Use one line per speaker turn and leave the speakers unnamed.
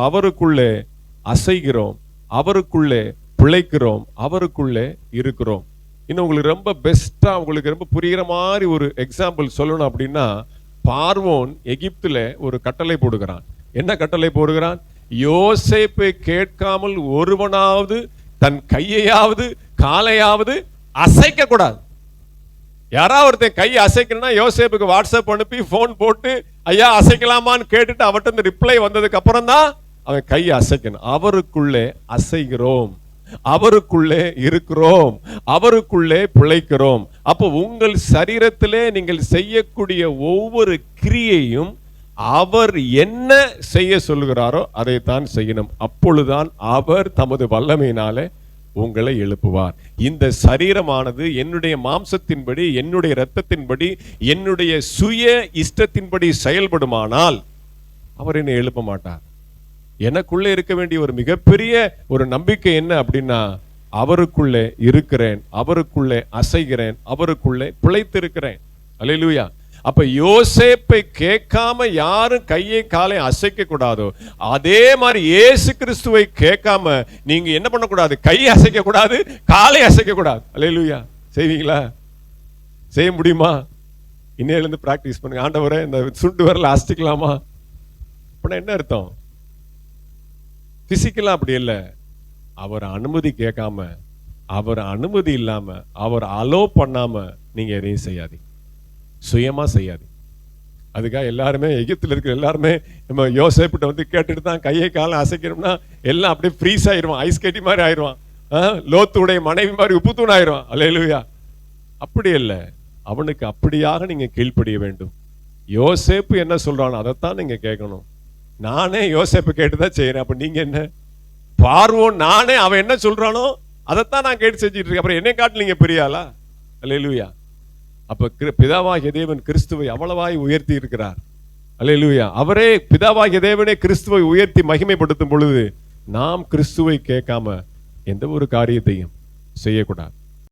அவருக்குள்ளே அசைகிறோம், அவருக்குள்ளே பிழைக்கிறோம், அவருக்குள்ளே இருக்கிறோம். இன்னும் உங்களுக்கு ரொம்ப பெஸ்டா, உங்களுக்கு ரொம்ப புரிகிற மாதிரி ஒரு எக்ஸாம்பிள் சொல்லணும் அப்படின்னா, பார்வோன் எகிப்துல ஒரு கட்டளை போடுகிறான். என்ன கட்டளை போடுகிறான்? யோசேப்பை கேட்காமல் ஒருவனாவது தன் கையையாவது காலையாவது அசைக்க கூடாது. யாராவது ஒருத்தன் கையை அசைக்கணும்னா யோசேப்புக்கு வாட்ஸ்அப் அனுப்பி போன் போட்டு ஐயா அசைக்கலாமான்னு கேட்டுட்டு அவர்கிட்ட ரிப்ளை வந்ததுக்கு அப்புறம் தான் அவன் கையை அசைக்கணும். அவருக்குள்ளே அசைகிறோம், அவருக்குள்ளே இருக்கிறோம், அவருக்குள்ளே பிழைக்கிறோம். அப்போ உங்கள் சரீரத்திலே நீங்கள் செய்யக்கூடிய ஒவ்வொரு கிரியையும் அவர் என்ன செய்ய சொல்லுகிறாரோ அதைத்தான் செய்யணும். அப்பொழுதுதான் அவர் தமது வல்லமையினாலே உங்களை எழுப்புவார். இந்த சரீரமானது என்னுடைய மாம்சத்தின்படி, என்னுடைய இரத்தத்தின்படி, என்னுடைய சுய இஷ்டத்தின்படி செயல்படுமானால் அவர் என்னை எழுப்ப மாட்டார். எனக்குள்ளே இருக்க வேண்டிய ஒரு மிகப்பெரிய ஒரு நம்பிக்கை என்ன அப்படின்னா, அவருக்குள்ளே இருக்கிறேன், அவருக்குள்ளே அசைகிறேன், அவருக்குள்ளே பிழைத்திருக்கிறேன். அல்லேலூயா. அப்ப யோசேப்பை கேட்காம யாரும் கையை காலை அசைக்க கூடாதோ, அதே மாதிரி இயேசு கிறிஸ்துவை கேட்காம நீங்க என்ன பண்ணக்கூடாது? கையை அசைக்க கூடாது, காலை அசைக்க கூடாது. அல்லேலூயா. செய்வீங்களா? செய்ய முடியுமா? இன்னையில இருந்து பிராக்டிஸ் பண்ணுங்க. ஆண்டவரே, இந்த சுண்டு வரல அசைக்கலாமா? அப்படின்னா என்ன அர்த்தம்? பிசிக்கலா அப்படி இல்லை. அவர் அனுமதி கேட்காம, அவர் அனுமதி இல்லாம, அவர் அலோ பண்ணாம நீங்க எதையும் செய்யாதீங்க, சுயமா செய்யாது. அதுக்காக எல்லாருமே எகிப்துல இருக்கிற எல்லாருமே நம்ம யோசேப்பிட்ட வந்து கேட்டுட்டு தான் கையை காலம் அசைக்கணும்னா எல்லாம் அப்படியே ஃப்ரீஸ் ஆயிடுவான், ஐஸ் கட்டி மாதிரி ஆயிடுவான், லோத்துடைய மனைவி மாதிரி உப்பு தூண் ஆயிடுவான். அல்லேலூயா. அப்படி இல்லை. அவனுக்கு அப்படியாக நீங்க கீழ்ப்படிய வேண்டும். யோசேப்பு என்ன சொல்றானோ அதைத்தான் நீங்க கேட்கணும். நானே யோசேப்பு கேட்டுதான் செய்யறேன், அப்ப நீங்க என்ன? பார்வோன் நானே அவன் என்ன சொல்றானோ அதைத்தான் நான் கேட்டு செஞ்சுட்டு இருக்கேன், அப்புறம் என்னை காட்டு நீங்க பெரியாளா? அல்லேலூயா. அப்ப பிதாவாகிய தேவன் கிறிஸ்துவை அவ்வளவாய் உயர்த்தி இருக்கிறார். அல்லேலூயா. அவரே பிதாவாகிய தேவனே கிறிஸ்துவை உயர்த்தி மகிமைப்படுத்தும் பொழுது நாம் கிறிஸ்துவை கேட்காம எந்த ஒரு காரியத்தையும் செய்யக்கூடாது.